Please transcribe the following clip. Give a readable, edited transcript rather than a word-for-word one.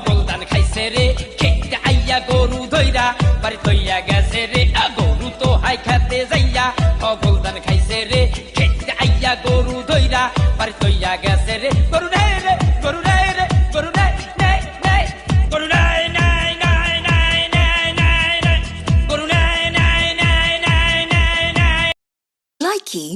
গলদান খাইছে রে খেতে আইয়া গরু ধইরা বাড়ি তৈয়া গেছে রে গরু তো হাই খেতে যাইয়া গলদান খাইছে রে খেতে আইয়া গরু ধইরা বাড়ি তৈয়া গেছে রে গরু নাই রে গরু নাই রে গরু নাই নাই নাই গরু নাই নাই নাই নাই নাই নাই গরু নাই নাই নাই নাই নাই নাই Likey